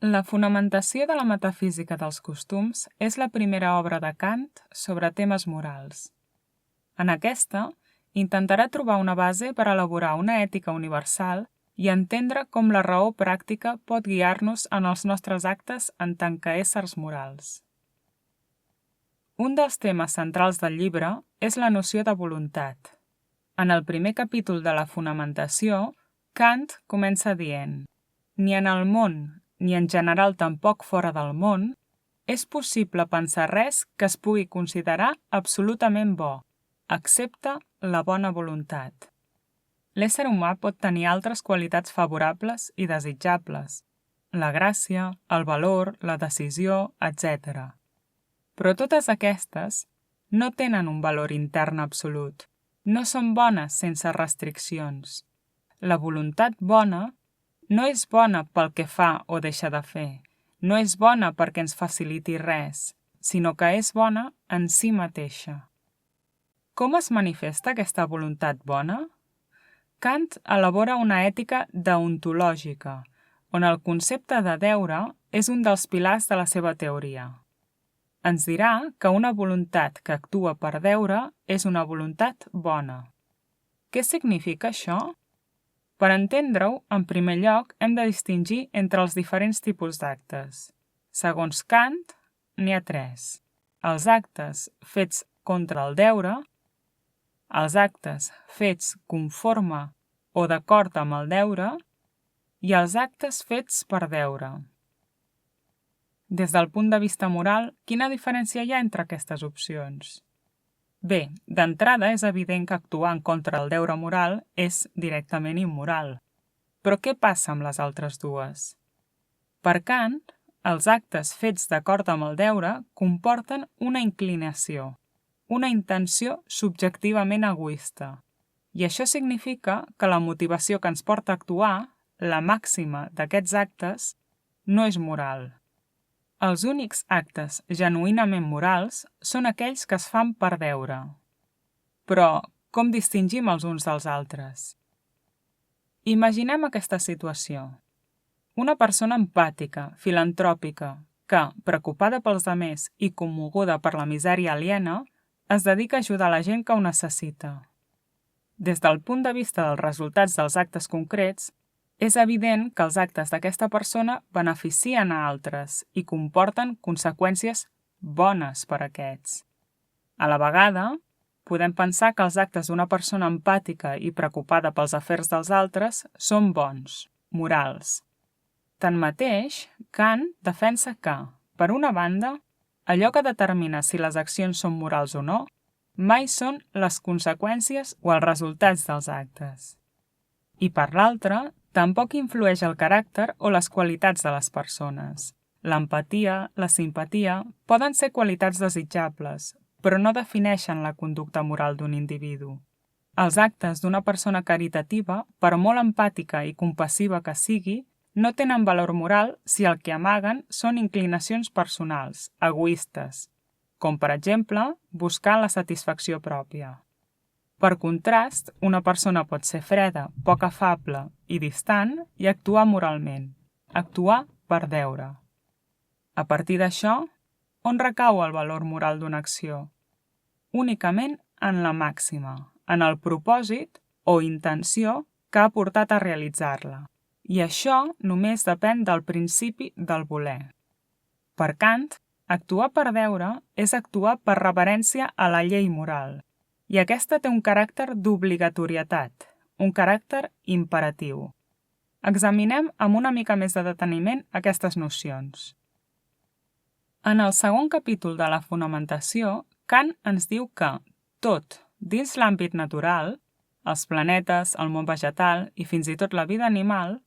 La fonamentació de la metafísica dels costums és la primera obra de Kant sobre temes morals. En aquesta, intentarà trobar una base per elaborar una ètica universal i entendre com la raó pràctica pot guiar-nos en els nostres actes en tant que éssers morals. Un dels temes centrals del llibre és la noció de voluntat. En el primer capítol de la fonamentació, Kant comença dient: «Ni en el món, ni en general tampoc fora del món, és possible pensar res que es pugui considerar absolutament bo, excepte la bona voluntat». L'ésser humà pot tenir altres qualitats favorables i desitjables, la gràcia, el valor, la decisió, etc. Però totes aquestes no tenen un valor intern absolut, no són bones sense restriccions. La voluntat bona no és bona pel que fa o deixa de fer, no és bona perquè ens faciliti res, sinó que és bona en si mateixa. Com es manifesta aquesta voluntat bona? Kant elabora una ètica deontològica, on el concepte de deure és un dels pilars de la seva teoria. Ens dirà que una voluntat que actua per deure és una voluntat bona. Què significa això? Per entendre-ho, en primer lloc, hem de distingir entre els diferents tipus d'actes. Segons Kant, n'hi ha 3. Els actes fets contra el deure, els actes fets conforme o d'acord amb el deure i els actes fets per deure. Des del punt de vista moral, quina diferència hi ha entre aquestes opcions? Bé, d'entrada és evident que actuar en contra del deure moral és directament immoral. Però què passa amb les altres dues? Per Kant, els actes fets d'acord amb el deure comporten una inclinació, una intenció subjectivament egoista. I això significa que la motivació que ens porta a actuar, la màxima d'aquests actes, no és moral. Els únics actes genuïnament morals són aquells que es fan per deure. Però com distingim els uns dels altres? Imaginem aquesta situació. Una persona empàtica, filantròpica, que, preocupada pels altres i commoguda per la misèria aliena, es dedica a ajudar la gent que ho necessita. Des del punt de vista dels resultats dels actes concrets, és evident que els actes d'aquesta persona beneficien a altres i comporten conseqüències bones per a aquests. A la vegada, podem pensar que els actes d'una persona empàtica i preocupada pels afers dels altres són bons, morals. Tanmateix, Kant defensa que, per una banda, allò que determina si les accions són morals o no, mai són les conseqüències o els resultats dels actes. I per l'altra, tampoc influeix el caràcter o les qualitats de les persones. L'empatia, la simpatia poden ser qualitats desitjables, però no defineixen la conducta moral d'un individu. Els actes d'una persona caritativa, per molt empàtica i compassiva que sigui, no tenen valor moral si el que amaguen són inclinacions personals, egoistes, com per exemple buscar la satisfacció pròpia. Per contrast, una persona pot ser freda, poc afable i distant i actuar moralment, actuar per deure. A partir d'això, on recau el valor moral d'una acció? Únicament en la màxima, en el propòsit o intenció que ha portat a realitzar-la. I això només depèn del principi del voler. Per Kant, actuar per deure és actuar per reverència a la llei moral, i aquesta té un caràcter d'obligatorietat, un caràcter imperatiu. Examinem amb una mica més de deteniment aquestes nocions. En el segon capítol de la fonamentació, Kant ens diu que tot, dins l'àmbit natural, els planetes, el món vegetal i fins i tot la vida animal,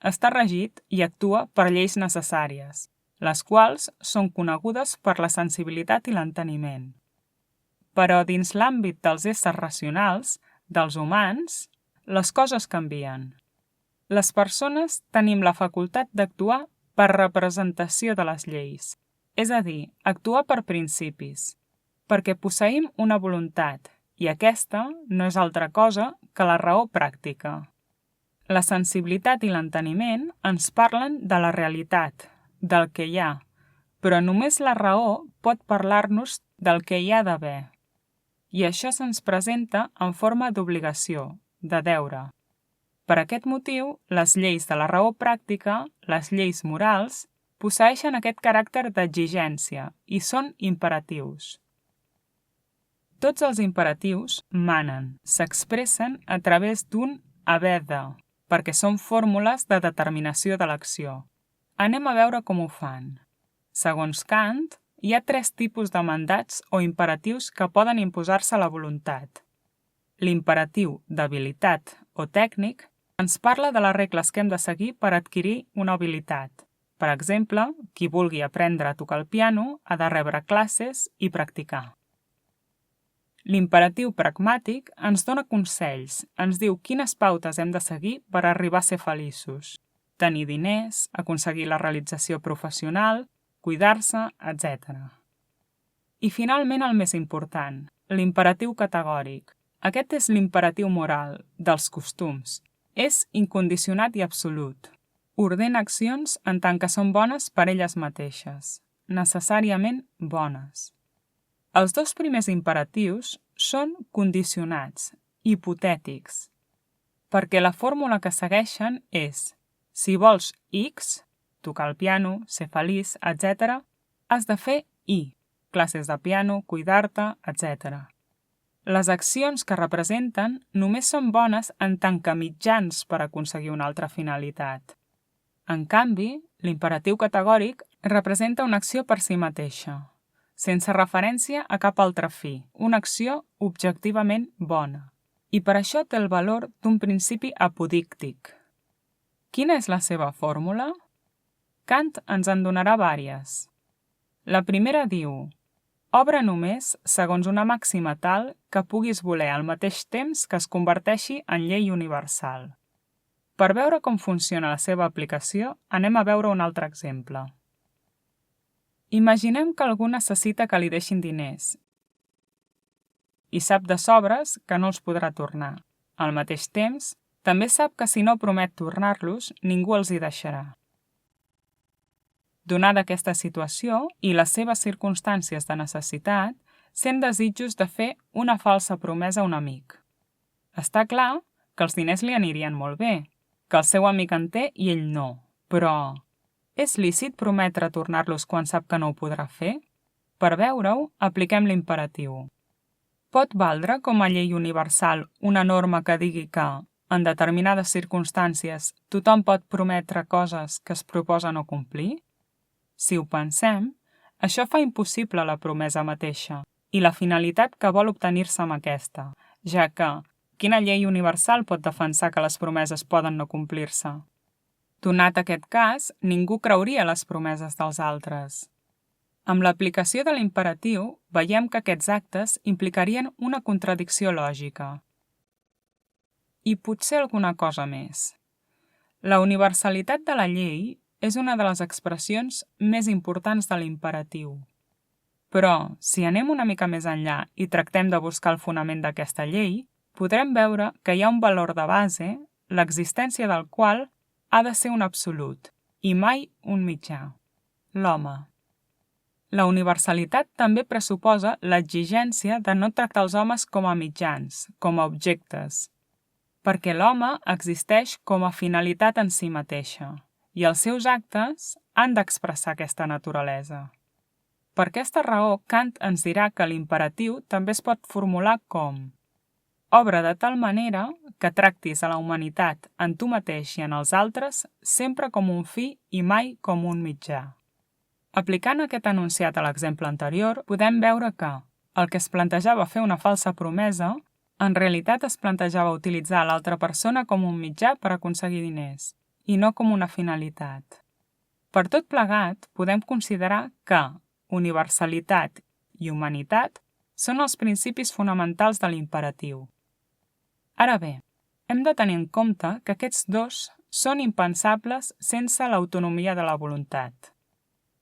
està regit i actua per lleis necessàries, les quals són conegudes per la sensibilitat i l'enteniment. Però dins l'àmbit dels éssers racionals, dels humans, les coses canvien. Les persones tenim la facultat d'actuar per representació de les lleis, és a dir, actuar per principis, perquè posseïm una voluntat i aquesta no és altra cosa que la raó pràctica. La sensibilitat i l'enteniment ens parlen de la realitat, del que hi ha, però només la raó pot parlar-nos del que hi ha d'haver. I això se'ns presenta en forma d'obligació, de deure. Per aquest motiu, les lleis de la raó pràctica, les lleis morals, posseeixen aquest caràcter d'exigència i són imperatius. Tots els imperatius manen, s'expressen a través d'un haver de, perquè són fórmules de determinació de l'acció. Anem a veure com ho fan. Segons Kant, hi ha 3 tipus de mandats o imperatius que poden imposar-se a la voluntat. L'imperatiu d'habilitat o tècnic ens parla de les regles que hem de seguir per adquirir una habilitat. Per exemple, qui vulgui aprendre a tocar el piano ha de rebre classes i practicar. L'imperatiu pragmàtic ens dona consells, ens diu quines pautes hem de seguir per arribar a ser feliços. Tenir diners, aconseguir la realització professional, cuidar-se, etc. I finalment el més important, l'imperatiu categòric. Aquest és l'imperatiu moral, dels costums. És incondicionat i absolut. Ordena accions en tant que són bones per elles mateixes, necessàriament bones. Els 2 primers imperatius són condicionats, hipotètics, perquè la fórmula que segueixen és si vols X, tocar el piano, ser feliç, etc., has de fer Y, classes de piano, cuidar-te, etc. Les accions que representen només són bones en tant que mitjans per aconseguir una altra finalitat. En canvi, l'imperatiu categòric representa una acció per si mateixa, sense referència a cap altra fi, una acció objectivament bona. I per això té el valor d'un principi apodíctic. Quina és la seva fórmula? Kant ens en donarà vàries. La primera diu: obra només segons una màxima tal que puguis voler al mateix temps que es converteixi en llei universal. Per veure com funciona la seva aplicació, anem a veure un altre exemple. Imaginem que algú necessita que li deixin diners i sap de sobres que no els podrà tornar. Al mateix temps, també sap que si no promet tornar-los, ningú els hi deixarà. Donada aquesta situació i les seves circumstàncies de necessitat, sent desitjos de fer una falsa promesa a un amic. Està clar que els diners li anirien molt bé, que el seu amic en té i ell no, però és lícit prometre tornar-los quan sap que no ho podrà fer? Per veure-ho, apliquem l'imperatiu. Pot valdre com a llei universal una norma que digui que, en determinades circumstàncies, tothom pot prometre coses que es proposa no complir? Si ho pensem, això fa impossible la promesa mateixa i la finalitat que vol obtenir-se amb aquesta, ja que quina llei universal pot defensar que les promeses poden no complir-se? Donat aquest cas, ningú creuria les promeses dels altres. Amb l'aplicació de l'imperatiu, veiem que aquests actes implicarien una contradicció lògica. I potser alguna cosa més. La universalitat de la llei és una de les expressions més importants de l'imperatiu. Però, si anem una mica més enllà i tractem de buscar el fonament d'aquesta llei, podrem veure que hi ha un valor de base, l'existència del qual ha de ser un absolut, i mai un mitjà: l'home. La universalitat també pressuposa l'exigència de no tractar els homes com a mitjans, com a objectes, perquè l'home existeix com a finalitat en si mateixa, i els seus actes han d'expressar aquesta naturalesa. Per aquesta raó, Kant ens dirà que l'imperatiu també es pot formular com: obra de tal manera que tractis a la humanitat en tu mateix i en els altres sempre com un fi i mai com un mitjà. Aplicant aquest enunciat a l'exemple anterior, podem veure que el que es plantejava fer una falsa promesa, en realitat es plantejava utilitzar l'altra persona com un mitjà per aconseguir diners, i no com una finalitat. Per tot plegat, podem considerar que universalitat i humanitat són els principis fonamentals de l'imperatiu. Ara bé, hem de tenir en compte que aquests dos són impensables sense l'autonomia de la voluntat.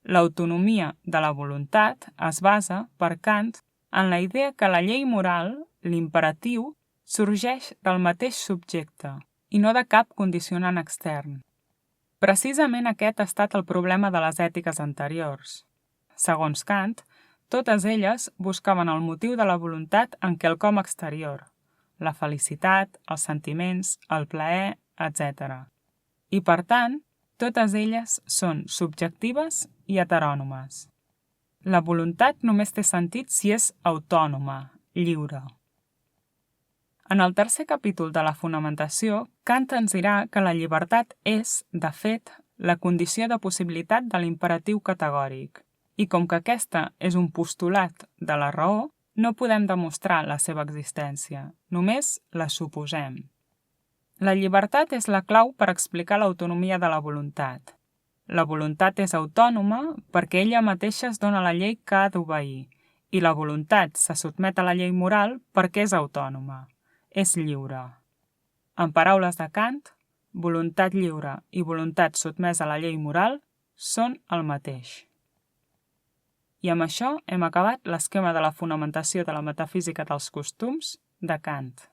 L'autonomia de la voluntat es basa, per Kant, en la idea que la llei moral, l'imperatiu, sorgeix del mateix subjecte i no de cap condicionant extern. Precisament aquest ha estat el problema de les ètiques anteriors. Segons Kant, totes elles buscaven el motiu de la voluntat en quelcom exterior, la felicitat, els sentiments, el plaer, etc. I per tant, totes elles són subjectives i heterònomes. La voluntat només té sentit si és autònoma, lliure. En el tercer capítol de la fonamentació, Kant ens dirà que la llibertat és, de fet, la condició de possibilitat de l'imperatiu categòric, i com que aquesta és un postulat de la raó, no podem demostrar la seva existència, només la suposem. La llibertat és la clau per explicar l'autonomia de la voluntat. La voluntat és autònoma perquè ella mateixa es dona la llei que ha d'obeir, i la voluntat se sotmet a la llei moral perquè és autònoma, és lliure. En paraules de Kant, voluntat lliure i voluntat sotmesa a la llei moral són el mateix. I amb això hem acabat l'esquema de la fonamentació de la metafísica dels costums de Kant.